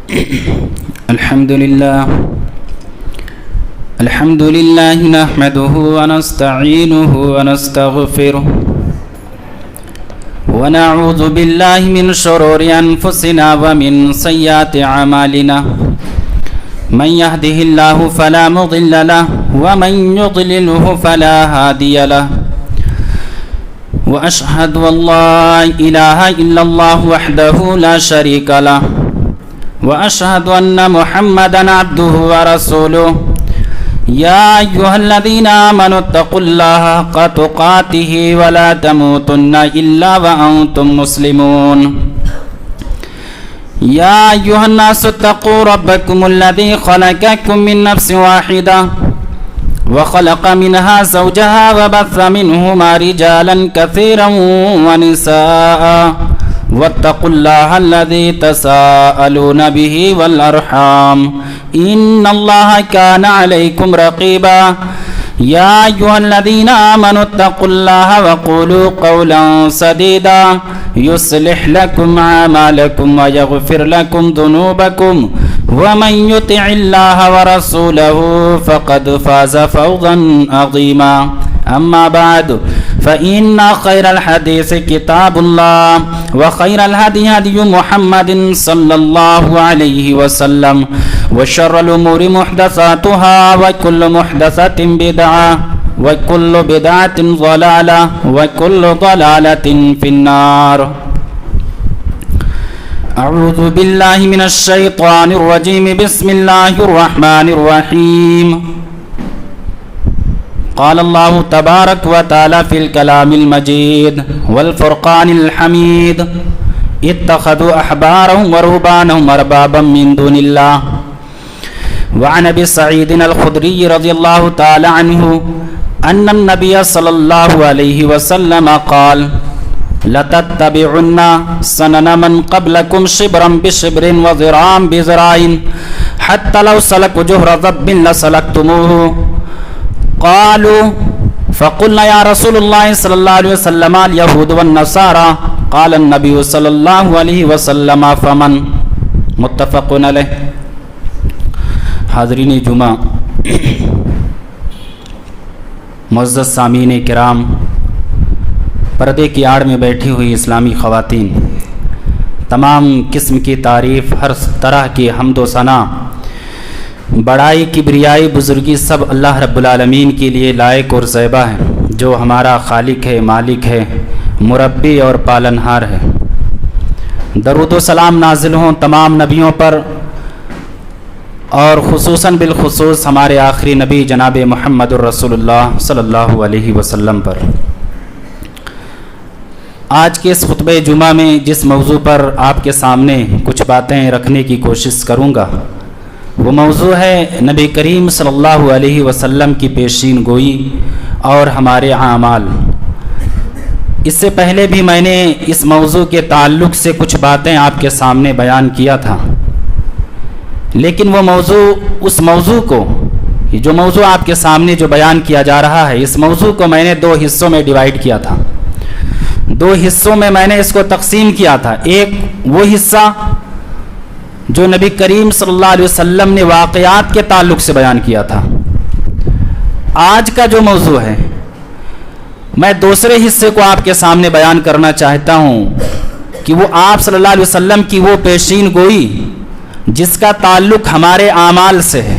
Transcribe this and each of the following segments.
الحمد لله نحمده ونستعينه ونستغفره ونعوذ بالله من شرور أنفسنا ومن سيئات أعمالنا من يهده الله فلا مضل له ومن يضلله فلا هادي له وأشهد أن لا إله إلا الله وحده لا شريك له وأشهد أن محمدًا عبده ورسوله يا أيها الذين آمنوا اتقوا الله حق تقاته ولا تموتن إلا وأنتم مسلمون يا أيها الناس اتقوا ربكم الذي خلقكم من نفس واحدة وخلق منها زوجها وبث منهما رجالا كثيرا ونساء واتقوا الله الذي تساءلون به والأرحام إن الله كان عليكم رقيبا يا أيها الذين آمنوا اتقوا الله وقولوا قولا سديدا يصلح لكم أعمالكم ويغفر لكم ذنوبكم ومن يطع الله ورسوله فقد فاز فوزا عظيما أما بعد فإن خير الحديث كتاب الله وخير الهدي هدي محمد صلى الله عليه وسلم وشر الأمور محدثاتها وكل محدثة بدعة وكل بدعة ضلالة وكل ضلالة في النار. أعوذ بالله من الشيطان الرجيم. بسم الله الرحمن الرحيم. قال الله تبارك وتعالى في الكلام المجيد والفرقان الحميد اتخذوا أحبارهم ورهبانهم أربابا من دون الله. وعن أبي سعيد الخدري رضي الله تعالى عنه أن النبي صلى الله عليه وسلم قال لتتبعن سنن من قبلكم شبرا بشبر وذراعا بذراع حتى لو سلكوا جهر ضب لسلكتموه. قالوا فقلنا يا رسول الله صلى الله عليه وسلم اليهود والنصارى. قال النبي صلى الله عليه وسلم فمن. متفق علیہ. حاضرین جمعہ، معزز سامعین کرام، پردے کی آڑ میں بیٹھی ہوئی اسلامی خواتین، تمام قسم کی تعریف، ہر طرح کی حمد و ثنا، بڑائی، کبریائی، بزرگی سب اللہ رب العالمین کے لیے لائق اور زیبا ہے، جو ہمارا خالق ہے، مالک ہے، مربی اور پالنہار ہے. درود و سلام نازل ہوں تمام نبیوں پر، اور خصوصاً بالخصوص ہمارے آخری نبی جناب محمد الرسول اللہ صلی اللہ علیہ وسلم پر. آج کے اس خطبہ جمعہ میں جس موضوع پر آپ کے سامنے کچھ باتیں رکھنے کی کوشش کروں گا، وہ موضوع ہے نبی کریم صلی اللہ علیہ وسلم کی پیشین گوئی اور ہمارے اعمال. اس سے پہلے بھی میں نے اس موضوع کے تعلق سے کچھ باتیں آپ کے سامنے بیان کیا تھا، لیکن وہ موضوع، اس موضوع کو، جو موضوع آپ کے سامنے جو بیان کیا جا رہا ہے، اس موضوع کو میں نے دو حصوں میں ڈیوائیڈ کیا تھا. دو حصوں میں میں نے اس کو تقسیم کیا تھا. ایک وہ حصہ جو نبی کریم صلی اللہ علیہ وسلم نے واقعات کے تعلق سے بیان کیا تھا. آج کا جو موضوع ہے، میں دوسرے حصے کو آپ کے سامنے بیان کرنا چاہتا ہوں کہ وہ آپ صلی اللہ علیہ وسلم کی وہ پیشین گوئی جس کا تعلق ہمارے اعمال سے ہے.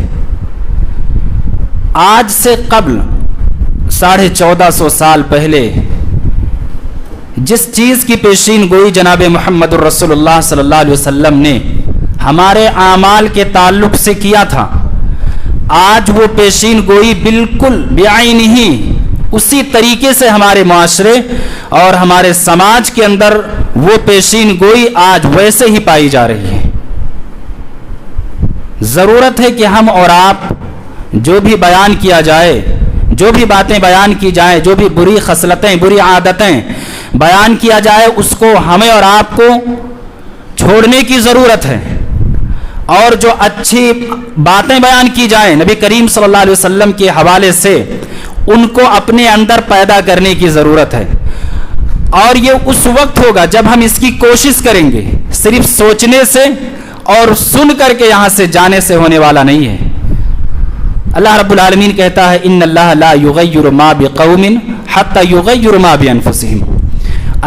آج سے قبل 1450 سال پہلے جس چیز کی پیشین گوئی جناب محمد الرسول اللہ صلی اللہ علیہ وسلم نے ہمارے اعمال کے تعلق سے کیا تھا، آج وہ پیشین گوئی بالکل بعین ہی اسی طریقے سے ہمارے معاشرے اور ہمارے سماج کے اندر وہ پیشین گوئی آج ویسے ہی پائی جا رہی ہے. ضرورت ہے کہ ہم اور آپ جو بھی بیان کیا جائے، جو بھی باتیں بیان کی جائیں، جو بھی بری خصلتیں، بری عادتیں بیان کیا جائے، اس کو ہمیں اور آپ کو چھوڑنے کی ضرورت ہے، اور جو اچھی باتیں بیان کی جائیں نبی کریم صلی اللہ علیہ وسلم کے حوالے سے، ان کو اپنے اندر پیدا کرنے کی ضرورت ہے. اور یہ اس وقت ہوگا جب ہم اس کی کوشش کریں گے. صرف سوچنے سے اور سن کر کے یہاں سے جانے سے ہونے والا نہیں ہے۔ اللہ رب العالمین کہتا ہے ان اللہ لا یغیر ما بقوم حتی یغیر ما بانفسہم،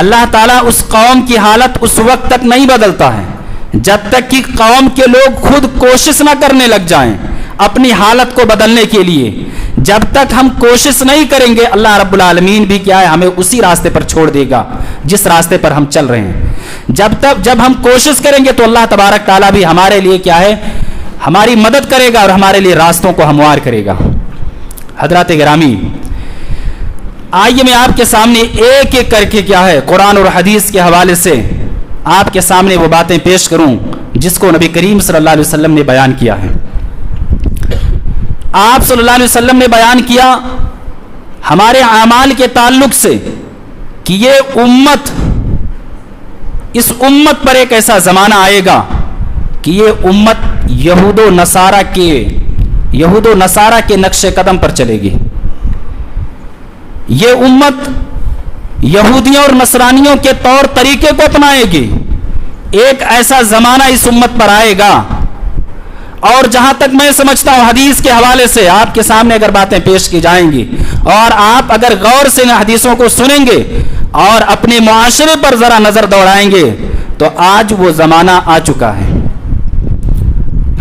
اللہ تعالیٰ اس قوم کی حالت اس وقت تک نہیں بدلتا ہے جب تک کہ قوم کے لوگ خود کوشش نہ کرنے لگ جائیں اپنی حالت کو بدلنے کے لیے۔ جب تک ہم کوشش نہیں کریں گے اللہ رب العالمین بھی کیا ہے ہمیں اسی راستے پر چھوڑ دے گا جس راستے پر ہم چل رہے ہیں۔ جب ہم کوشش کریں گے تو اللہ تبارک تعالیٰ بھی ہمارے لیے کیا ہے ہماری مدد کرے گا اور ہمارے لیے راستوں کو ہموار کرے گا۔ حضرات گرامی، آئیے میں آپ کے سامنے ایک ایک کر کے کیا ہے قرآن اور حدیث کے حوالے سے آپ کے سامنے وہ باتیں پیش کروں جس کو نبی کریم صلی اللہ علیہ وسلم نے بیان کیا ہے۔ آپ صلی اللہ علیہ وسلم نے بیان کیا ہمارے اعمال کے تعلق سے کہ یہ امت، اس امت پر ایک ایسا زمانہ آئے گا کہ یہ امت یہود و نصارہ کے نقش قدم پر چلے گی۔ یہ امت یہودیوں اور نصرانیوں کے طور طریقے کو اپنائے گی۔ ایک ایسا زمانہ اس امت پر آئے گا، اور جہاں تک میں سمجھتا ہوں حدیث کے حوالے سے آپ کے سامنے اگر باتیں پیش کی جائیں گی اور آپ اگر غور سے ان حدیثوں کو سنیں گے اور اپنے معاشرے پر ذرا نظر دوڑائیں گے تو آج وہ زمانہ آ چکا ہے۔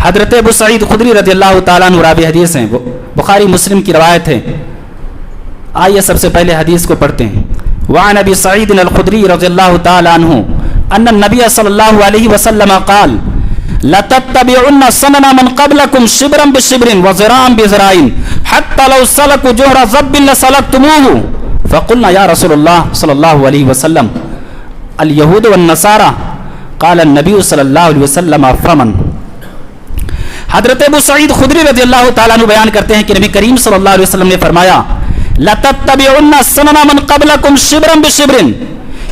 حضرت ابو سعید خدری رضی اللہ تعالیٰ عنہ راوی حدیث ہیں، بخاری مسلم کی روایت ہے۔ آئیے سب سے پہلے حدیث کو پڑھتے ہیں۔ وعن ابی سعید الخدری رضی اللہ تعالیٰ عنہ ان النبی صلی اللہ علیہ وسلم قال لَتَتَّبِعُنَّ سَنَنَ مَنْ قَبْلَكُمْ شِبْرًا بِشِبْرٍ وَذِرَاعًا بِذِرَاعٍ حَتَّى لَوْ سَلَكُوا جُحْرَ ذَبٍّ لَسَلَكْتُمُوهُ فَقُلْنَا يَا رَسُولَ اللَّهِ صلی اللہ علیہ وسلم الْيَهُودُ وَالنَّصَارَى قال النبی صلی اللہ علیہ وسلم فَمَنْ۔ حضرت ابو سعید خدری رضی اللہ تعالیٰ عنہ بیان کرتے ہیں کہ نبی کریم صلی اللہ علیہ وسلم نے فرمایا لَتَتَّبِعُنَّ سَنَنَ مَنْ قَبْلَكُمْ شِبْرًا بِشِبْرٍ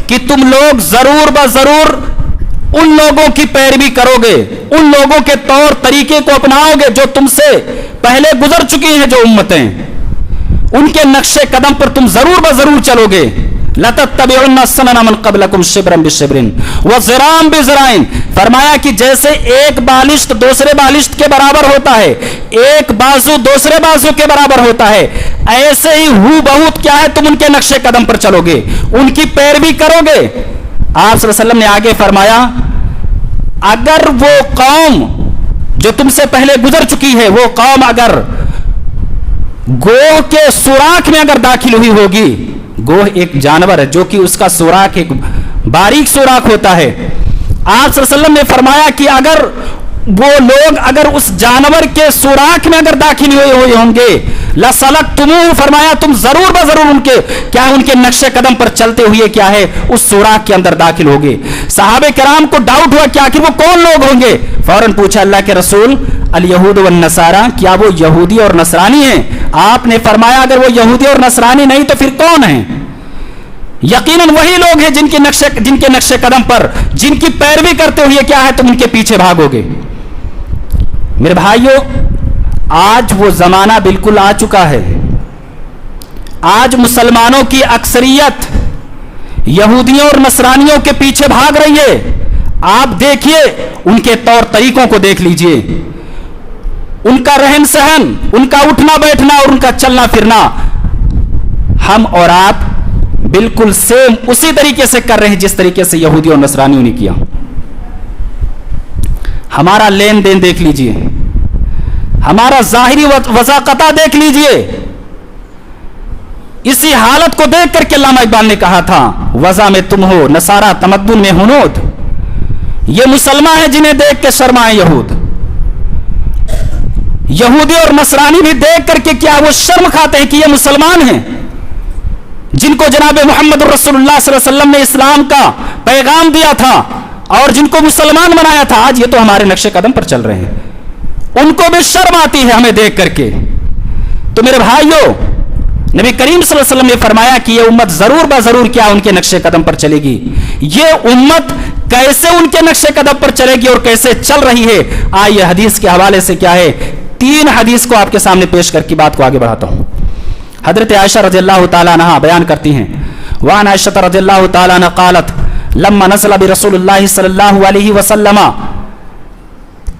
کہ تم لوگ ضرور بضرور ان لوگوں کی پیروی کرو گے، ان لوگوں کے طور طریقے کو اپناؤ گے جو تم سے پہلے گزر چکی ہیں، جو امتیں ان کے نقش قدم پر تم ضرور بضرور چلو گے۔ لَتَتَّبِعُنَّ سَنَنَ مَنْ قَبْلَكُمْ شِبْرًا بِشِبْرٍ وَذِرَاعًا بِذِرَاعٍ فرمایا کہ جیسے ایک بالشت دوسرے بالشت کے برابر ہوتا ہے، ایک بازو دوسرے بازو کے برابر ہوتا ہے، ایسے ہی ہو بہت کیا ہے تم ان کے نقش قدم پر چلو گے، ان کی پیروی کرو گے۔ آپ صلی اللہ علیہ وسلم نے آگے فرمایا اگر وہ قوم جو تم سے پہلے گزر چکی ہے وہ قوم اگر گوہ کے سوراخ میں اگر داخل ہوئی ہوگی، گوہ ایک جانور ہے جو کہ اس کا سوراخ ایک باریک سوراخ ہوتا ہے، آپ صلی اللہ علیہ وسلم نے فرمایا کہ اگر وہ لوگ اگر اس جانور کے سوراخ میں اگر داخل ہوئے ہوں گے لَسَلَكْتُمُوهُ فرمایا تم ضرور بضرور ان کے نقش قدم پر چلتے ہوئے کیا ہے اس سوراخ کے اندر داخل ہوگے۔ صحابہ کرام کو ڈاؤٹ ہوا کہ آخر وہ کون لوگ ہوں گے، فوراً پوچھا اللہ کے رسول الیہود والنصارى کیا وہ یہودی اور نصرانی ہیں؟ آپ نے فرمایا اگر وہ یہودی اور نصرانی نہیں تو پھر کون ہیں؟ یقیناً وہی لوگ ہیں جن کے نقش قدم پر جن کی پیروی کرتے ہوئے کیا ہے تم ان کے پیچھے بھاگو گے۔ میرے بھائیوں، آج وہ زمانہ بالکل آ چکا ہے۔ آج مسلمانوں کی اکثریت یہودیوں اور نصرانیوں کے پیچھے بھاگ رہی ہے۔ آپ دیکھیے ان کے طور طریقوں کو دیکھ لیجئے، ان کا رہن سہن، ان کا اٹھنا بیٹھنا اور ان کا چلنا پھرنا ہم اور آپ بالکل سیم اسی طریقے سے کر رہے ہیں جس طریقے سے یہودی اور نصرانیوں نے کیا۔ ہمارا لین دین دیکھ لیجئے، ہمارا ظاہری وضاقتہ دیکھ لیجئے۔ اسی حالت کو دیکھ کر کے علامہ اقبال نے کہا تھا وضع میں تم ہو نصارہ تمدن میں ہنود، یہ مسلمان ہیں جنہیں دیکھ کے شرمائے یہود۔ یہودی اور نصرانی بھی دیکھ کر کے کیا وہ شرم کھاتے ہیں کہ یہ مسلمان ہیں جن کو جناب محمد رسول اللہ صلی اللہ علیہ وسلم نے اسلام کا پیغام دیا تھا اور جن کو مسلمان بنایا تھا، آج یہ تو ہمارے نقش قدم پر چل رہے ہیں۔ ان کو بھی شرم آتی ہے ہمیں دیکھ کر کے۔ تو میرے بھائیوں، نبی کریم صلی اللہ علیہ وسلم نے فرمایا کہ یہ امت ضرور بضرور کیا ان کے نقش قدم پر چلے گی۔ یہ امت کیسے ان کے نقش قدم پر چلے گی اور کیسے چل رہی ہے، آئیے حدیث کے حوالے سے کیا ہے 3 حدیث کو آپ کے سامنے پیش کر کے بات کو آگے بڑھاتا ہوں۔ حضرت عائشہ رضی اللہ تعالیٰ عنہا بیان کرتی ہیں وعن عائشہ رضی اللہ تعالیٰ عنہ قالت لما نزل برسول اللہ صلی اللہ علیہ وسلم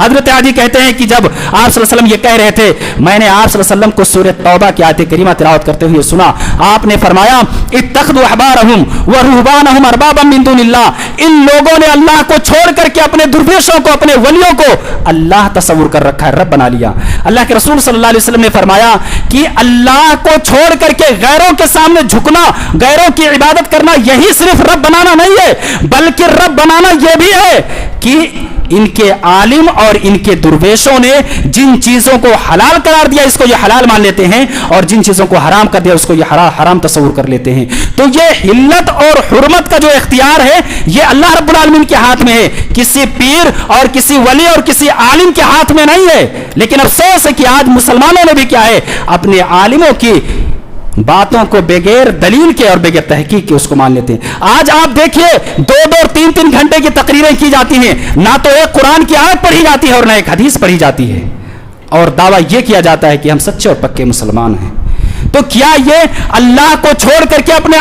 حضرت علی کہتے ہیں کہ جب آپ صلی اللہ علیہ وسلم یہ کہہ رہے تھے میں نے آپ صلی اللہ علیہ وسلم کو سورہ توبہ کی آیت کریمہ تلاوت کرتے ہوئے سنا. آپ نے فرمایا اتخذوا احبارهم ورهبانهم اربابا من دون اللہ, ان لوگوں نے اللہ کو چھوڑ کر کے اپنے درویشوں کو, اپنے ولیوں کو اللہ تصور کر رکھا ہے, رب بنا لیا. اللہ کے رسول صلی اللہ علیہ وسلم نے فرمایا کہ اللہ کو چھوڑ کر کے غیروں کے سامنے جھکنا, غیروں کی عبادت کرنا, یہی صرف رب بنانا نہیں ہے, بلکہ رب بنانا یہ بھی ہے کہ ان کے عالم اور ان کے درویشوں نے جن چیزوں کو حلال قرار دیا اس کو یہ حلال مان لیتے ہیں, اور جن چیزوں کو حرام کر دیا اس کو یہ حرام تصور کر لیتے ہیں. تو یہ حلت اور حرمت کا جو اختیار ہے یہ اللہ رب العالمین کے ہاتھ میں ہے, کسی پیر اور کسی ولی اور کسی عالم کے ہاتھ میں نہیں ہے. لیکن افسوس ہے کہ آج مسلمانوں نے بھی کیا ہے, اپنے عالموں کی باتوں کو بغیر دلیل کے اور بغیر تحقیق کے اس کو مان لیتے ہیں. آج آپ دیکھیے 2-3 گھنٹے کی تقریریں کی جاتی ہیں, نہ تو ایک قرآن کی آیت پڑھی جاتی ہے اور نہ ایک حدیث پڑھی جاتی ہے, اور دعویٰ یہ کیا جاتا ہے کہ ہم سچے اور پکے مسلمان ہیں. تو کیا یہ اللہ کو چھوڑ کر کے اپنے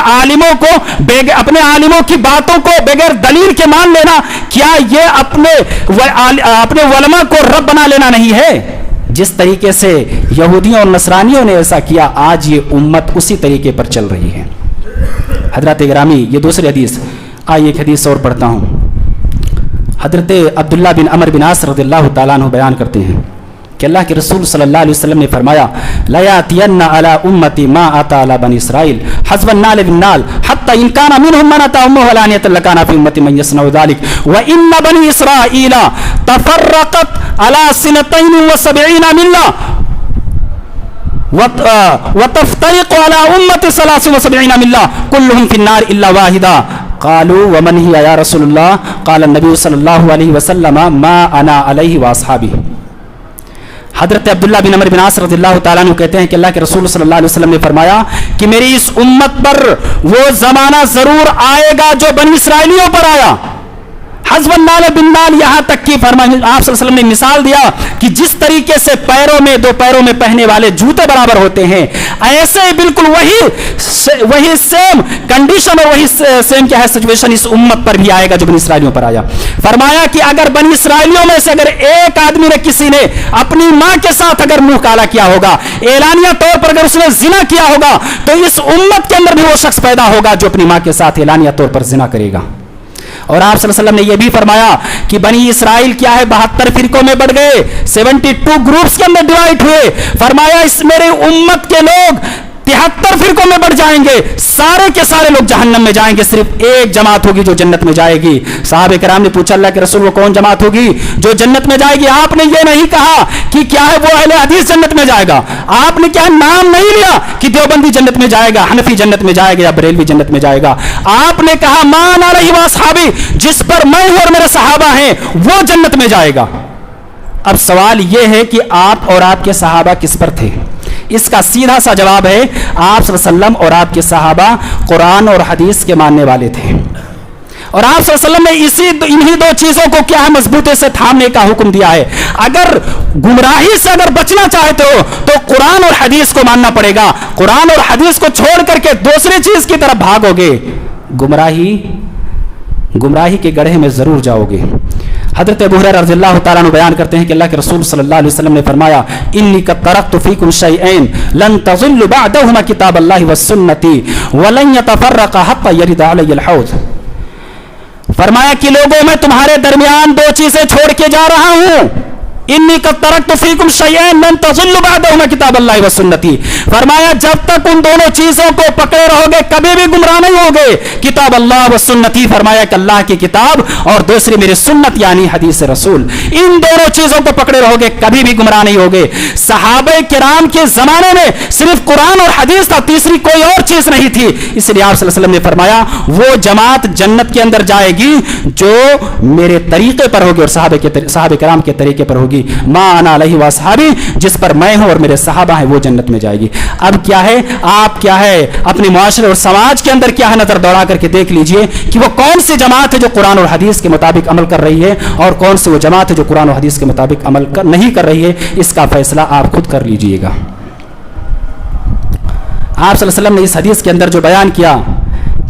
عالموں کی باتوں کو بغیر دلیل کے مان لینا, کیا یہ اپنے علماء کو رب بنا لینا نہیں ہے؟ جس طریقے سے یہودیوں اور نصرانیوں نے ایسا کیا, آج یہ امت اسی طریقے پر چل رہی ہے. حضرات گرامی, یہ دوسری حدیث, آئیے ایک حدیث اور پڑھتا ہوں. حضرت عبداللہ بن عمر بن عاص رضی اللہ تعالیٰ عنہ بیان کرتے ہیں کہ اللہ کے رسول صلی اللہ علیہ وسلم نے فرمایا لَيَأْتِيَنَّ عَلَىٰ أُمَّتِي مَا أَتَىٰ عَلَىٰ بَنِي إِسْرَائِيلَ حَسْبَ النَّالِ بِالنَّالِ حَتَّى إِنْ كَانَ مِنْهُمْ مَنْ أَتَىٰ أُمَّهُ عَلَانِيَةً لَكَانَ فِي أُمَّتِي مَن يَصْنَعُ ذَلِكَ وَإِنَّ بَنِي إِسْرَائِيلَ تَفَرَّقَتْ عَلَىٰ 72 مِلَّةً وَتَفْتَرِقُ عَلَىٰ أُمَّتِي 73 مِلَّةً كُلُّهُمْ فِي النَّارِ إِلَّا وَاحِدًا قالوا ومن هي يا رسول الله قال النبي صلى الله عليه وسلم ما انا عليه واصحابي. حضرت عبداللہ بن عمر بن عاص رضی اللہ تعالیٰ عنہ کہتے ہیں کہ اللہ کے رسول صلی اللہ علیہ وسلم نے فرمایا کہ میری اس امت پر وہ زمانہ ضرور آئے گا جو بنی اسرائیلیوں پر آیا. حسب النال بالنال, یہاں تک کہ فرمایا آپ صلی اللہ علیہ وسلم نے مثال دیا کہ جس طریقے سے دو پیروں میں پہنے والے جوتے برابر ہوتے ہیں, ایسے بالکل وہی سیم کنڈیشن اور وہی سیم کیا ہے سچویشن اس امت پر بھی آئے گا جو بنی اسرائیلیوں پر آیا. فرمایا کہ اگر بنی اسرائیلیوں میں سے اگر ایک آدمی نے کسی نے اپنی ماں کے ساتھ اگر منہ کالا کیا ہوگا, اعلانیہ طور پر اگر اس نے زنا کیا ہوگا, تو اس امت کے اندر بھی وہ شخص پیدا ہوگا جو اپنی ماں کے ساتھ اعلانیہ طور پر زنا کرے گا. اور آپ صلی اللہ علیہ وسلم نے یہ بھی فرمایا کہ بنی اسرائیل کیا ہے 72 فرقوں میں بڑھ گئے, 72 گروپس کے اندر ڈیوائڈ ہوئے. فرمایا اس میرے امت کے لوگ 73 فرقوں میں بڑھ جائیں گے, سارے کے سارے لوگ جہنم میں جائیں گے, صرف ایک جماعت ہوگی جو جنت میں جائے گی. صحابہ کرام نے پوچھا اللہ کے رسول وہ کون جماعت ہوگی جو جنت میں جائے گی؟ آپ نے یہ نہیں کہا کہ کیا ہے وہ اہل حدیث جنت میں جائے گا, آپ نے کیا نام نہیں لیا کہ دیوبندی جنت میں جائے گا, حنفی جنت میں جائے گا یا بریلوی جنت میں جائے گا. آپ نے کہا ما انا علیہ واصحابی, جس پر میں ہوں اور میرے صحابہ ہیں وہ جنت میں جائے گا. اب سوال یہ ہے کہ آپ اور آپ کے صحابہ کس پر تھے؟ اس کا سیدھا سا جواب ہے آپ صلی اللہ علیہ وسلم اور آپ کے صحابہ قرآن اور حدیث کے ماننے والے تھے, اور آپ صلی اللہ علیہ وسلم نے انہی 2 چیزوں کو کیا ہے مضبوطی سے تھامنے کا حکم دیا ہے. اگر گمراہی سے اگر بچنا چاہتے ہو تو قرآن اور حدیث کو ماننا پڑے گا. قرآن اور حدیث کو چھوڑ کر کے دوسری چیز کی طرف بھاگو گے, گمراہی کے گڑھے میں ضرور جاؤ گے. حضرت ابو ہریرہ رضی اللہ تعالیٰ عنہ بیان کرتے ہیں کہ اللہ کے رسول صلی اللہ علیہ وسلم نے فرمایا انی قد ترکت فیکم شیئین لن تضلوا بعدہما کتاب اللہ والسنتی ولن یتفرقا حتی یرد علی الحوض. فرمایا کہ لوگوں میں تمہارے درمیان 2 چیزیں چھوڑ کے جا رہا ہوں, انی قد ترکت فیکم شیئین لن تضلوا بعدہما کتاب اللہ والسنتی. فرمایا جب تک ان دونوں چیزوں کو پکڑے رہو گے کبھی بھی گمراہ نہیں ہوگے. کتاب اللہ والسنتی, فرمایا کہ اللہ کی کتاب اور دوسری میری سنت یعنی حدیث رسول, ان دونوں چیزوں کو پکڑے رہو گے کبھی بھی گمراہ نہیں ہوگے. صحابہ کرام کے زمانے میں صرف قرآن اور حدیث تھا, تیسری کوئی اور چیز نہیں تھی. اس لیے آپ صلی اللہ علیہ وسلم نے فرمایا وہ جماعت جنت کے اندر جائے گی جو میرے طریقے پر ہوگی اور صحابہ کرام کے طریقے پر ہوگی. ما انا علیہ واصحابی, جس پر میں ہوں اور میرے صحابہ ہیں وہ جنت میں جائے گی. اب کیا ہے, آپ کیا ہے اپنے معاشرے اور سماج کے اندر کیا ہے نظر دوڑا کر کے دیکھ لیجئے کہ وہ کون سی جماعت ہے جو قرآن اور حدیث کے مطابق عمل کر رہی ہے اور کون سی وہ جماعت ہے جو قرآن اور حدیث کے مطابق عمل نہیں کر رہی ہے. اس کا فیصلہ آپ خود کر لیجئے گا. آپ صلی اللہ علیہ وسلم نے اس حدیث کے اندر جو بیان کیا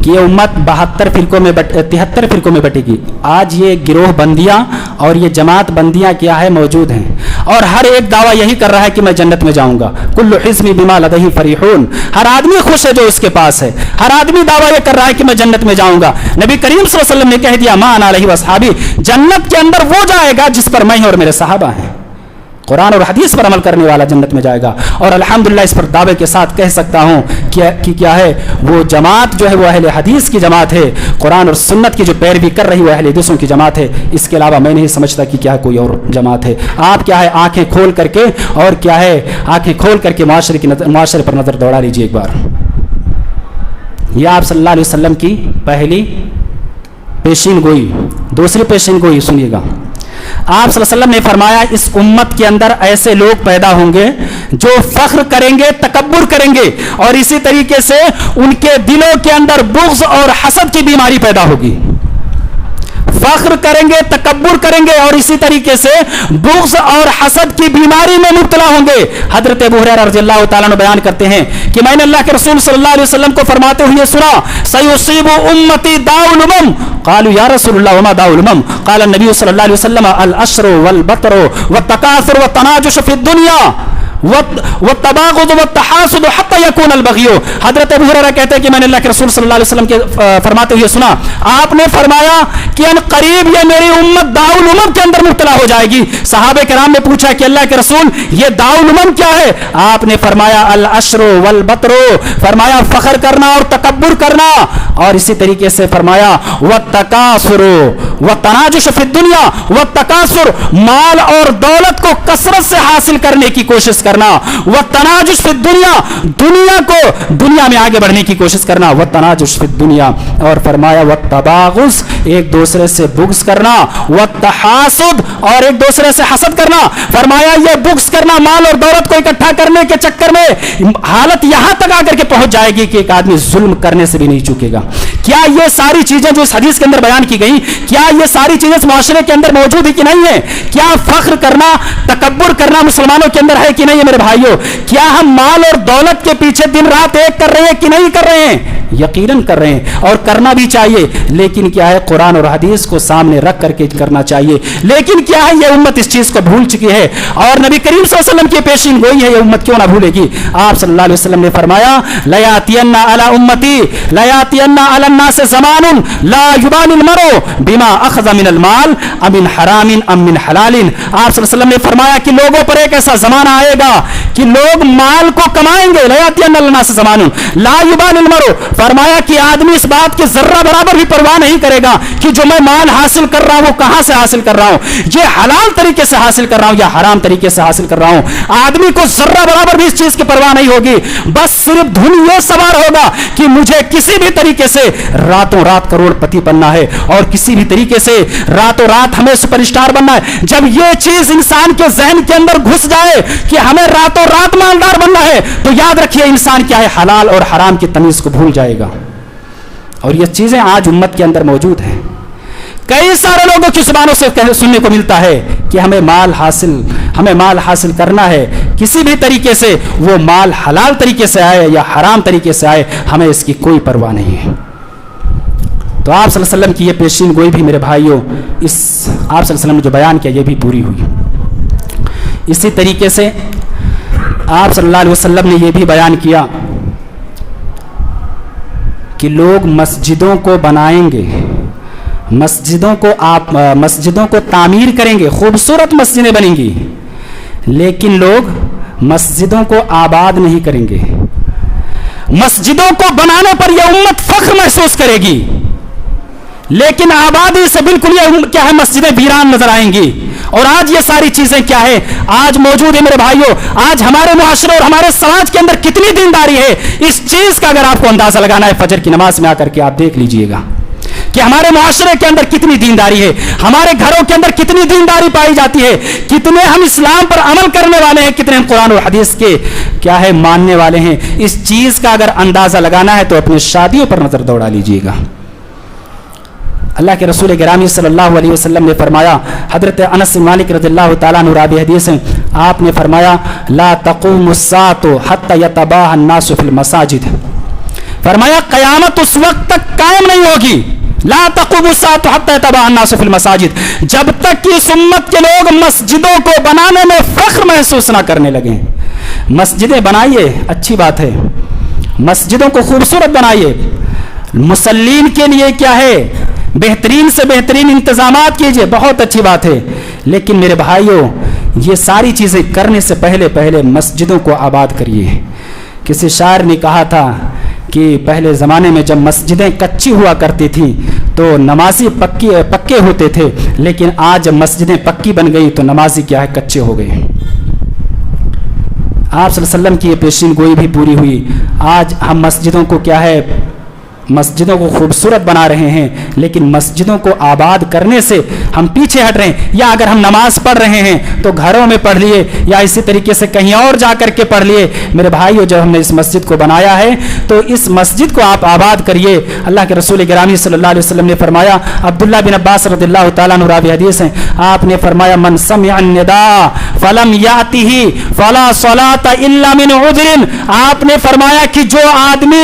کہ یہ امت 73 فرقوں میں بٹے گی. آج یہ گروہ بندیاں اور یہ جماعت بندیاں کیا ہے موجود ہیں, اور ہر ایک دعویٰ یہی کر رہا ہے کہ میں جنت میں جاؤں گا. کل حزب بما لدیہم فریحون, ہر آدمی خوش ہے جو اس کے پاس ہے, ہر آدمی دعویٰ یہ کر رہا ہے کہ میں جنت میں جاؤں گا. نبی کریم صلی اللہ علیہ وسلم نے کہہ دیا ما انا علیہ واصحابی, جنت کے اندر وہ جائے گا جس پر میں اور میرے صحابہ ہیں. قرآن اور حدیث پر عمل کرنے والا جنت میں جائے گا. اور الحمدللہ اس پر دعوے کے ساتھ کہہ سکتا ہوں کہ کیا ہے وہ جماعت جو ہے وہ اہل حدیث کی جماعت ہے, قرآن اور سنت کی جو پیروی کر رہی وہ اہل حدیثوں کی جماعت ہے. اس کے علاوہ میں نہیں سمجھتا کہ کیا کوئی اور جماعت ہے. آپ کیا ہے آنکھیں کھول کر کے اور کیا ہے آنکھیں کھول کر کے معاشرے پر نظر دوڑا لیجیے ایک بار. یہ آپ صلی اللہ علیہ وسلم کی پہلی پیشین گوئی. دوسری پیشین گوئی سنیے گا. آپ صلی اللہ علیہ وسلم نے فرمایا اس امت کے اندر ایسے لوگ پیدا ہوں گے جو فخر کریں گے, تکبر کریں گے, اور اسی طریقے سے ان کے دلوں کے اندر بغض اور حسد کی بیماری پیدا ہوگی. فخر کریں گے, تکبر کریں گے, اور اسی طریقے سے بغض اور حسد کی بیماری میں مبتلا ہوں گے. حضرت ابو ہریرہ رضی اللہ تعالیٰ عنہ بیان کرتے ہیں کہ میں نے اللہ کے رسول صلی اللہ علیہ وسلم کو فرماتے ہوئے سنا سیصیب امتی داء الامم. قالوا یا رسول اللہ وما داء الامم؟ قال النبی صلی اللہ علیہ وسلم العشر والبطر والتکاثر والتناجش فی الدنیا والتباغض والتحاسد حتى يكون البغي. حضرت ابو ہریرہ کہتے ہیں کہ میں نے اللہ کے رسول صلی اللہ علیہ وسلم کے فرماتے ہوئے سنا, آپ نے فرمایا کہ ان قریب یہ میری امت داء الامم کے اندر مبتلا ہو جائے گی. صحابہ کرام نے پوچھا کہ اللہ کے رسول یہ داء الامم کیا ہے؟ آپ نے فرمایا العشر والبطر, فرمایا فخر کرنا اور تکبر کرنا, اور اسی طریقے سے فرمایا والتکاثر والتناجش فی الدنیا والتکاثر, مال اور دولت کو کثرت سے حاصل کرنے کی کوشش کرنا, والتناجش فی الدنیا, دنیا میں آگے بڑھنے کی کوشش کرنا, والتناجش فی الدنیا, اور فرمایا والتباغض, ایک دوسرے سے بغض کرنا, والتحاسد, اور ایک دوسرے سے حسد کرنا. فرمایا یہ بغض کرنا, مال اور دولت کو اکٹھا کرنے کے چکر میں حالت یہاں تک آ کر کے پہنچ جائے گی کہ ایک آدمی ظلم کرنے سے بھی نہیں چوکے گا. کیا یہ ساری چیزیں جو اس حدیث کے اندر بیان کی گئی, کیا یہ ساری چیزیں اس معاشرے کے اندر موجود ہے کہ نہیں ہے؟ کیا فخر کرنا, تکبر کرنا مسلمانوں کے اندر ہے کہ نہیں ہے میرے بھائیوں؟ کیا ہم مال اور دولت کے پیچھے دن رات ایک کر رہے ہیں کہ نہیں کر رہے ہیں؟ یقیناً کر رہے ہیں, اور کرنا بھی چاہیے, لیکن کیا ہے قرآن اور حدیث کو سامنے رکھ کر کے کرنا چاہیے. لیکن کیا ہے یہ امت اس چیز کو بھول چکی ہے, اور نبی کریم صلی اللہ علیہ وسلم کی پیشین گوئی ہے, یہ امت کیوں نہ بھولے گی. آپ صلی اللہ علیہ وسلم نے فرمایا لیاتین علی امتی لیاتین علی الناس زمان لا یبال المرء بما اخذ من المال ام من حرام ام من حلال. آپ صلی اللہ علیہ وسلم نے فرمایا کہ لوگوں پر ایک ایسا زمانہ آئے گا کہ لوگ مال کو کمائیں گے, لیاتین علی الناس زمان لا یبال المرء, فرمایا کہ آدمی اس بات کی ذرہ برابر بھی پرواہ نہیں کرے گا کہ جو میں مال حاصل کر رہا ہوں وہ کہاں سے حاصل کر رہا ہوں, یہ حلال طریقے سے حاصل کر رہا ہوں یا حرام طریقے سے حاصل کر رہا ہوں. آدمی کو ذرہ برابر بھی اس چیز کی پرواہ نہیں ہوگی, بس صرف دھن یہ سوار ہوگا کہ مجھے کسی بھی طریقے سے راتوں رات کروڑ پتی بننا ہے, اور کسی بھی طریقے سے راتوں رات ہمیں سپر اسٹار بننا ہے. جب یہ چیز انسان کے ذہن کے اندر گھس جائے کہ ہمیں راتوں رات مالدار بننا ہے, تو یاد رکھیے انسان کیا ہے حلال اور حرام کی تمیز کو بھول جائے گا. اور یہ چیزیں آج امت کے اندر موجود ہیں. کئی سارے لوگوں کی زبانوں سے سننے کو ملتا ہے کہ ہمیں مال حاصل کرنا ہے, کسی بھی طریقے سے, وہ مال حلال طریقے سے آئے یا حرام طریقے سے آئے, ہمیں اس کی کوئی پرواہ نہیں ہے. تو آپ صلی اللہ علیہ وسلم کی یہ پیشین گوئی بھی میرے بھائیوں, آپ صلی اللہ علیہ وسلم نے جو بیان کیا یہ بھی پوری ہوئی. اسی طریقے سے آپ صلی اللہ علیہ وسلم نے یہ بھی بیان کیا کہ لوگ مسجدوں کو بنائیں گے, مسجدوں کو تعمیر کریں گے, خوبصورت مسجدیں بنیں گی, لیکن لوگ مسجدوں کو آباد نہیں کریں گے. مسجدوں کو بنانے پر یہ امت فخر محسوس کرے گی, لیکن آبادی سے بالکل یہ کیا ہے مسجدیں ویران نظر آئیں گی. اور آج یہ ساری چیزیں کیا ہے آج موجود ہے میرے بھائیوں. آج ہمارے معاشرے اور ہمارے سماج کے اندر کتنی دینداری ہے, اس چیز کا اگر آپ کو اندازہ لگانا ہے فجر کی نماز میں آ کر کے آپ دیکھ لیجئے گا کہ ہمارے معاشرے کے اندر کتنی دینداری ہے, ہمارے گھروں کے اندر کتنی دینداری پائی جاتی ہے, کتنے ہم اسلام پر عمل کرنے والے ہیں, کتنے ہم قرآن و حدیث کے کیا ہے ماننے والے ہیں. اس چیز کا اگر اندازہ لگانا ہے تو اپنی شادیوں پر نظر دوڑا لیجئے گا. اللہ کے رسول گرامی صلی اللہ علیہ وسلم نے فرمایا, حضرت انس بن مالک رضی اللہ تعالیٰ عنہ راوی حدیث ہیں, آپ نے فرمایا لا تقوم الساعة حتى يتباهى الناس في المساجد فرمایا قیامت اس وقت تک قائم نہیں ہوگی، لا تقوم الساعة حتى يتبع الناس في المساجد، جب تک کہ اس امت کے لوگ مسجدوں کو بنانے میں فخر محسوس نہ کرنے لگیں۔ مسجدیں بنائیے، اچھی بات ہے، مسجدوں کو خوبصورت بنائیے، مصلین کے لیے کیا ہے بہترین سے بہترین انتظامات کیجئے، بہت اچھی بات ہے، لیکن میرے بھائیوں یہ ساری چیزیں کرنے سے پہلے مسجدوں کو آباد کریے۔ کسی شاعر نے کہا تھا کہ پہلے زمانے میں جب مسجدیں کچی ہوا کرتی تھیں تو نمازی پکے ہوتے تھے، لیکن آج جب مسجدیں پکی بن گئی تو نمازی کیا ہے کچے ہو گئے۔ آپ صلی اللہ علیہ وسلم کی یہ پیشین گوئی بھی پوری ہوئی۔ آج ہم مسجدوں کو کیا ہے مسجدوں کو خوبصورت بنا رہے ہیں، لیکن مسجدوں کو آباد کرنے سے ہم پیچھے ہٹ رہے ہیں، یا اگر ہم نماز پڑھ رہے ہیں تو گھروں میں پڑھ لیے یا اسی طریقے سے کہیں اور جا کر کے پڑھ لیے۔ میرے بھائیو جب ہم نے اس مسجد کو بنایا ہے تو اس مسجد کو آپ آباد کریے۔ اللہ کے رسول گرامی صلی اللہ علیہ وسلم نے فرمایا، عبداللہ بن عباس رضی اللہ تعالیٰ عنہ راوی حدیث ہیں، آپ نے فرمایا من سمع النداء فلم یاتہ فلا صلاۃ الا من عذر، آپ نے فرمایا کہ جو آدمی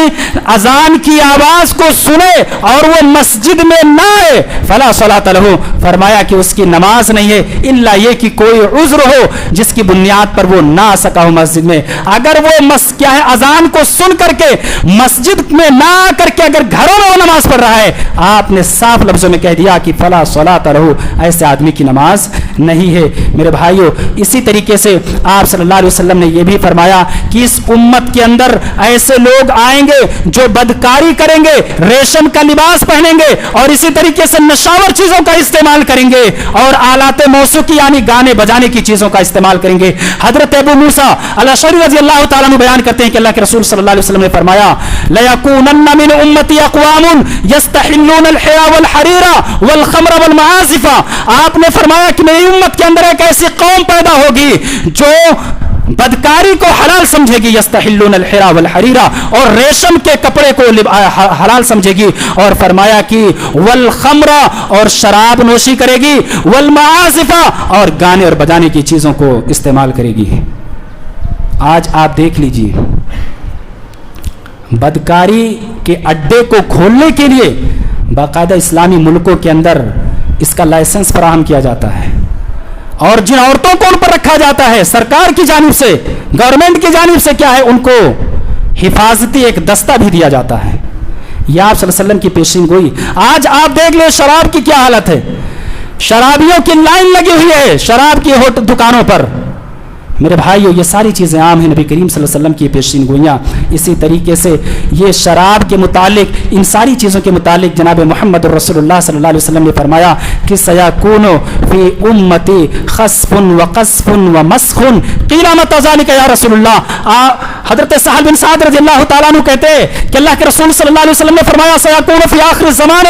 اذان کی آواز کو سنے اور وہ مسجد میں نہ آئے فلا صلاۃ لہ، فرمایا کہ اس کی نماز نہیں ہے الا یہ کہ کوئی عذر ہو جس کی بنیاد پر وہ نہ آ سکا ہو مسجد میں۔ اگر وہ کیا ہے اذان کو سن کر کے مسجد میں نہ آ کر کے اگر گھروں میں وہ نماز پڑھ رہا ہے، آپ نے صاف لفظوں میں کہہ دیا کہ فلا صلاۃ لہ، ایسے آدمی کی نماز نہیں ہے۔ میرے بھائیو اسی طریقے سے آپ صلی اللہ علیہ وسلم نے یہ بھی فرمایا کہ اس امت کے اندر ایسے لوگ آئیں گے جو بدکاری کریں گے، ریشم کا لباس پہنیں گے اور اسی طریقے سے نشاور چیزوں کا استعمال کریں گے اور آلات موسیقی یعنی گانے بجانے کی چیزوں کا استعمال کریں گے۔ حضرت ابو موسیٰ الاشعری رضی اللہ تعالیٰ عنہ بیان کرتے ہیں کہ اللہ کے رسول صلی اللہ علیہ وسلم نے فرمایا لَيَكُونَنَّ مِنْ أُمَّتِي أَقْوَامٌ يَسْتَحِلُّونَ الْحِرَى وَالْحَرِيرَ وَالْخَمْرَ وَالْمَعَازِفَ، آپ نے فرمایا کہ میری امت کے اندر ایک ایسی قوم پیدا ہوگی جو بدکاری کو حلال سمجھے گی، یستحلون الحرى والحرير، اور ریشم کے کپڑے کو حلال سمجھے گی، اور فرمایا کہ والخمر، اور شراب نوشی کرے گی، والمعازف، اور گانے اور بجانے کی چیزوں کو استعمال کرے گی۔ آج آپ دیکھ لیجئے بدکاری کے اڈے کو کھولنے کے لیے باقاعدہ اسلامی ملکوں کے اندر اس کا لائسنس فراہم کیا جاتا ہے، اور جن عورتوں کو ان پر رکھا جاتا ہے سرکار کی جانب سے، گورنمنٹ کی جانب سے کیا ہے ان کو حفاظتی ایک دستہ بھی دیا جاتا ہے۔ یہ آپ صلی اللہ علیہ وسلم کی پیشین گوئی۔ آج آپ دیکھ لیں شراب کی کیا حالت ہے، شرابیوں کی لائن لگی ہوئی ہے شراب کی دکانوں پر۔ میرے بھائیو یہ ساری چیزیں عام ہیں، نبی کریم صلی اللہ علیہ وسلم کی پیشین گوئیاں۔ اسی طریقے سے یہ شراب کے متعلق، ان ساری چیزوں کے متعلق جناب محمد رسول اللہ صلی اللہ علیہ وسلم نے فرمایا کہ سیکون فی امتی خسف وقذف ومسخ، قیل متی ذلک یا رسول اللہ۔ حضرت سہل بن سعد رضی اللہ تعالیٰ عنہ کہتے ہیں کہ اللہ کے رسول صلی اللہ علیہ وسلم نے فرمایا سیکون فی آخر الزمان،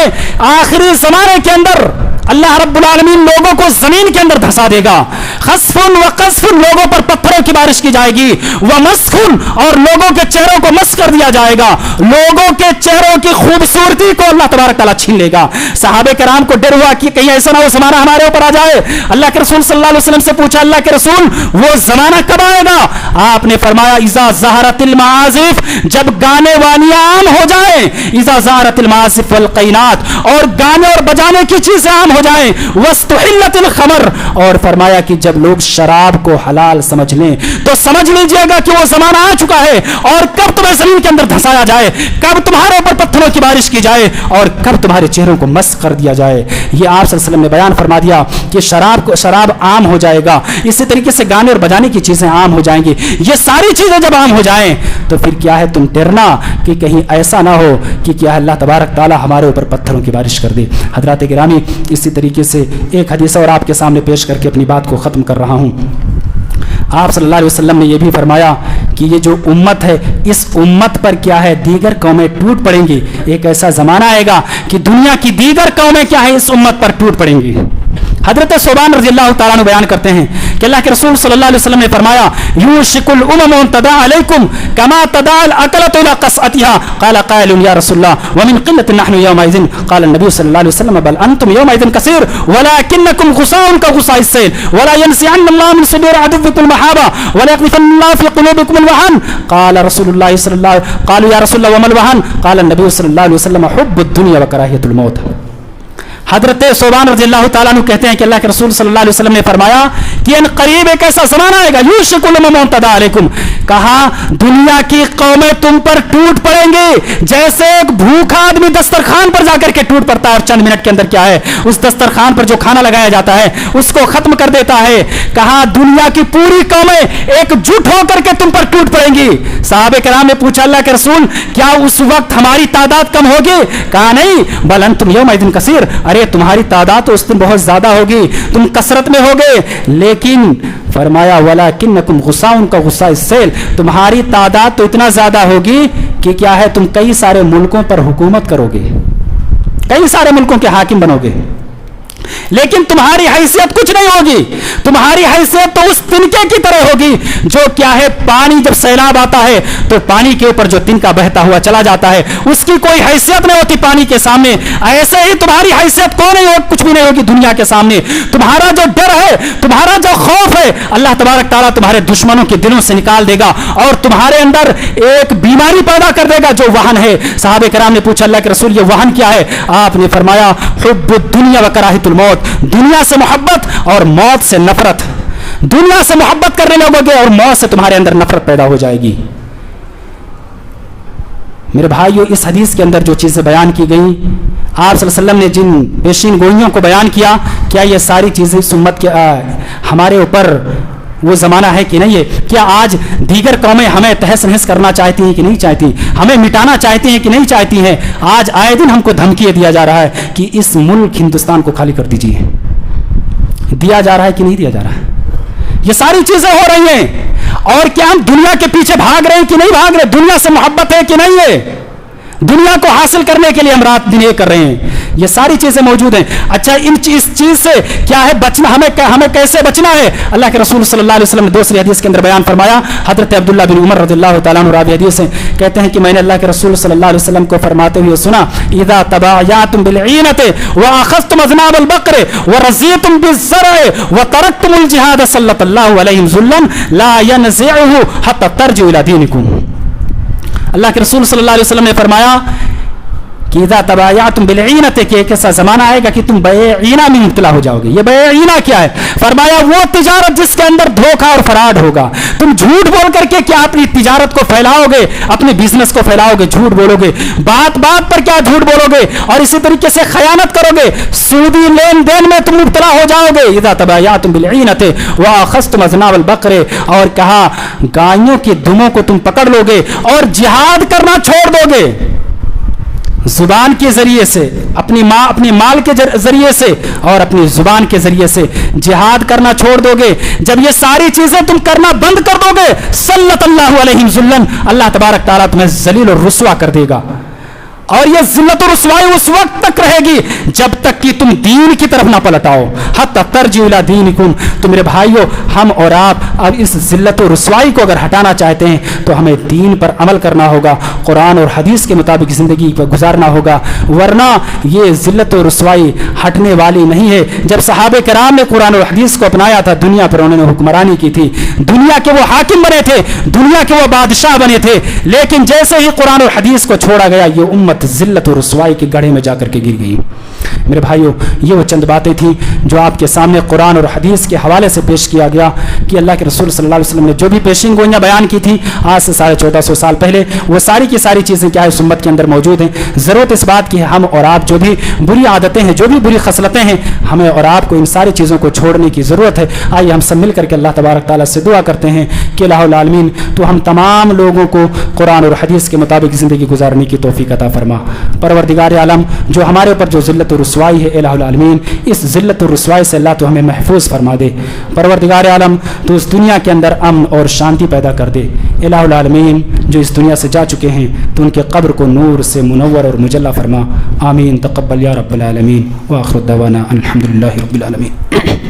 آخری زمانے کے اندر اللہ رب العالمین لوگوں کو زمین کے اندر دھسا دے گا، خسف وقذف، لوگوں پر پتھروں کی بارش کی جائے گی، ومسخ، اور لوگوں کے چہروں کو مسخ کر دیا جائے گا، لوگوں کے چہروں کی خوبصورتی کو اللہ تبارک تعالیٰ چھین لے گا۔ صحابہ کرام کو ڈر ہوا کہ کہیں ایسا نہ وہ زمانہ ہمارے اوپر آ جائے۔ اللہ کے رسول صلی اللہ علیہ وسلم سے پوچھا اللہ کے رسول وہ زمانہ کب آئے گا؟ آپ نے فرمایا اذا ظہرت المعازف، جب گانے والیاں عام ہو جائیں، اذا ظہرت المعازف والقینات، اور گانے اور بجانے کی چیزیں عام ہو جائیں، واستحلت الخمر، اور فرمایا کہ جب لوگ شراب کو حلال سمجھ لیں تو سمجھ لیجئے گا کہ وہ زمانہ آ چکا ہے، اور کب تمہیں زمین کے اندر دھسایا جائے، کب تمہارے اوپر پتھروں کی بارش کی جائے، اور کب تمہارے چہروں کو مسخ کر دیا جائے۔ یہ آپ صلی اللہ علیہ وسلم نے بیان فرما دیا کہ شراب عام ہو جائے گا، اسی طریقے سے گانے اور بجانے کی چیزیں عام ہو جائیں گی۔ یہ ساری چیزیں جب عام ہو جائیں تو پھر کیا ہے تم ڈرنا کہ کہیں ایسا نہ ہو کہ کیا اللہ تبارک تعالیٰ ہمارے اوپر پتھروں کی بارش کر دے۔ حضرات گرامی اسی طریقے سے ایک حدیث اور آپ کے سامنے پیش کر کے اپنی بات کو ختم کر رہا ہوں۔ آپ صلی اللہ علیہ وسلم نے یہ بھی فرمایا کہ یہ جو امت ہے اس امت پر کیا ہے دیگر قومیں ٹوٹ پڑیں گی۔ ایک ایسا زمانہ آئے گا کہ دنیا کی دیگر قومیں کیا ہے اس امت پر ٹوٹ پڑیں گی۔ حضرت صوبان رضی اللہ تعالیٰ عنہ بیان کرتے ہیں کہ کہ اللہ کے رسول صلی اللہ علیہ وسلم نے فرمایا یوشکل امم ان تداع علیکم کما تداع الاکلۃ الى قصعتها قال قائل یا رسول اللہ ومن قلۃ نحن یومئذ قال النبی صلی اللہ علیہ وسلم بل انتم یومئذ کثیر ولکنکم غصاء كغصاء السیل ولا ينزعن الله من صدور عدوكم المحابة ولا يقذفن الله في قلوبكم الوهن قال رسول الله صلی اللہ قالوا یا رسول اللہ وما الوهن قال النبی صلی اللہ علیہ وسلم حب الدنیا وکراہیۃ الموت. حضرت صوبان رضی اللہ تعالیٰ عنہ کہتے ہیں کہ اللہ کے رسول صلی اللہ علیہ وسلم نے فرمایا کہ ان قریب ایک ایسا زمانہ آئے گا یوشک الامم ان تداع علیکم، کہا دنیا کی قومیں تم پر ٹوٹ پڑیں گے جیسے ایک بھوکا آدمی دسترخوان پر جا کر کے ٹوٹ پڑتا ہے اور چند منٹ کے اندر کیا ہے اس دسترخوان پر جو کھانا لگایا جاتا ہے اس کو ختم کر دیتا ہے. کہا دنیا کی پوری قومیں ایک جٹ ہو کر کے تم پر ٹوٹ پڑیں گی. صحابہ کرام نے پوچھا اللہ کے رسول کیا اس وقت ہماری تعداد کم ہوگی؟ کہا نہیں بل انتم یومئذ کثیر، ارے تمہاری تعداد تو اس دن بہت زیادہ ہوگی، تم کثرت میں ہوگے، لیکن فرمایا ولکنکم غصاء کغصاء السیل، تمہاری تعداد تو اتنا زیادہ ہوگی کہ کیا ہے تم کئی سارے ملکوں پر حکومت کرو گے، کئی سارے ملکوں کے حاکم بنو گے، لیکن تمہاری حیثیت کچھ نہیں ہوگی. تمہاری حیثیت تو اس تنکے کی طرح ہوگی جو کیا ہے پانی جب سیلاب آتا ہے تو پانی کے اوپر جو تنکا بہتا ہوا چلا جاتا ہے اس کی کوئی حیثیت نہیں ہوتی پانی کے سامنے. ایسے ہی تمہاری حیثیت کو نہیں ہو کچھ بھی نہیں ہوگی دنیا کے سامنے. تمہارا جو ڈر ہے، تمہارا جو خوف ہے، اللہ تبارک تعالیٰ تمہارے دشمنوں کے دلوں سے نکال دے گا اور تمہارے اندر ایک بیماری پیدا کر دے گا جو وہن ہے. صحابہ کرام نے پوچھا اللہ کے رسول یہ وہن کیا ہے؟ آپ نے فرمایا حب الدنیا وکراہیۃ الموت، دنیا سے محبت اور موت سے نفرت. دنیا سے محبت کرنے لگو گے اور موت سے تمہارے اندر نفرت پیدا ہو جائے گی. میرے بھائیو اس حدیث کے اندر جو چیزیں بیان کی گئیں، آپ صلی اللہ علیہ وسلم نے جن پیشین گوئیوں کو بیان کیا، کیا یہ ساری چیزیں اس امت کے ہمارے اوپر وہ زمانہ ہے کہ نہیں ہے؟ کیا آج دیگر قومیں ہمیں تہس نہس کرنا چاہتی ہیں کہ نہیں چاہتی؟ ہمیں مٹانا چاہتی ہیں کہ نہیں چاہتی ہیں؟ آج آئے دن ہم کو دھمکی دیا جا رہا ہے کہ اس ملک ہندوستان کو خالی کر دیجیے. دیا جا رہا ہے کہ نہیں دیا جا رہا ہے؟ یہ ساری چیزیں ہو رہی ہیں اور کیا ہم دنیا کے پیچھے بھاگ رہے ہیں کہ نہیں بھاگ رہے؟ دنیا سے محبت ہے کہ نہیں ہے؟ دنیا کو حاصل کرنے کے لیے ہم رات دن یہ کر رہے ہیں. یہ ساری چیزیں موجود ہیں. اچھا اس چیز سے کیا ہے بچنا؟ ہمیں کیسے بچنا ہے؟ اللہ کے رسول صلی اللہ علیہ وسلم نے دوسری حدیث کے اندر بیان فرمایا. حضرت عبداللہ بن عمر رضی اللہ تعالیٰ عنہ راوی حدیث ہیں، کہتے ہیں کہ میں نے اللہ کے رسول صلی اللہ علیہ وسلم کو فرماتے ہوئے سنا اذا تبايعتم بالعینة واخذتم اذناب البقر ورضيتم بالزرع وتركتم الجهاد سلط الله عليهم ذلا لا ينزعه حتى ترجعوا الى دينكم. اللہ کے رسول صلی اللہ علیہ وسلم نے فرمایا کہ اذا تبايعتم بالعینة کہ ایک ایسا زمانہ آئے گا کہ تم بیع عینہ میں مبتلا ہو جاؤ گے. یہ بیع عینہ کیا ہے؟ فرمایا وہ تجارت جس کے اندر دھوکہ اور فراڈ ہوگا. تم جھوٹ بول کر کے کیا اپنی تجارت کو پھیلاؤ گے، اپنے بزنس کو پھیلاؤ گے، جھوٹ بولو گے، بات بات پر کیا جھوٹ بولو گے اور اسی طریقے سے خیانت کرو گے، سودی لین دین میں تم مبتلا ہو جاؤ گے. اذا تبايعتم بالعینة واخذتم اذناب البقر، اور کہا گایوں کے دموں کو تم پکڑ لو گے اور جہاد کرنا چھوڑ دو گے. زبان کے ذریعے سے، اپنی مال کے ذریعے سے اور اپنی زبان کے ذریعے سے جہاد کرنا چھوڑ دو گے. جب یہ ساری چیزیں تم کرنا بند کر دو گے سلط اللہ علیہم ذلا، اللہ تبارک تعالیٰ تمہیں ذلیل اور رسوا کر دے گا. اور یہ ذلت و رسوائی اس وقت تک رہے گی جب تک کہ تم دین کی طرف نہ پلٹاؤ. حتی ترجعوا الی دینکم. تو میرے بھائیو ہم اور آپ اب اس ذلت و رسوائی کو اگر ہٹانا چاہتے ہیں تو ہمیں دین پر عمل کرنا ہوگا، قرآن اور حدیث کے مطابق زندگی پر گزارنا ہوگا، ورنہ یہ ذلت و رسوائی ہٹنے والی نہیں ہے. جب صحابہ کرام نے قرآن اور حدیث کو اپنایا تھا دنیا پر انہوں نے حکمرانی کی تھی، دنیا کے وہ حاکم بنے تھے، دنیا کے وہ بادشاہ بنے تھے، لیکن جیسے ہی قرآن اور حدیث کو چھوڑا گیا یہ امت ذلت و رسوائی کے گڑھے میں جا کر کے گر گئی. میرے بھائیو یہ وہ چند باتیں تھیں جو آپ کے سامنے قرآن اور حدیث کے حوالے سے پیش کیا گیا کہ اللہ کے رسول صلی اللہ علیہ وسلم نے جو بھی پیشین گوئیاں بیان کی تھیں آج سے 1450 سال پہلے، وہ ساری کی ساری چیزیں کیا ہے اس امت کے اندر موجود ہیں. ضرورت اس بات کی ہے ہم اور آپ جو بھی بری عادتیں ہیں، جو بھی بری خصلتیں ہیں، ہمیں اور آپ کو ان ساری چیزوں کو چھوڑنے کی ضرورت ہے. آئیے ہم سب مل کر کے اللہ تبارک تعالیٰ سے دعا کرتے ہیں کہ الہ العالمین تو ہم تمام لوگوں کو قرآن اور حدیث کے مطابق زندگی گزارنے کی توفیق عطا فرما. پروردگار عالم جو ہمارے اوپر جو ذلت و رسوائی ہے الہ العالمین اس ذلت و رسوائی سے اللہ تو ہمیں محفوظ فرما دے. پروردگار عالم تو اس دنیا کے اندر امن اور شانتی پیدا کر دے. الہ العالمین جو اس دنیا سے جا چکے ہیں تو ان کے قبر کو نور سے منور اور مجلہ فرما. آمین. تقبل یا رب العالمین. وآخر دعوانا الحمدللہ رب العالمین.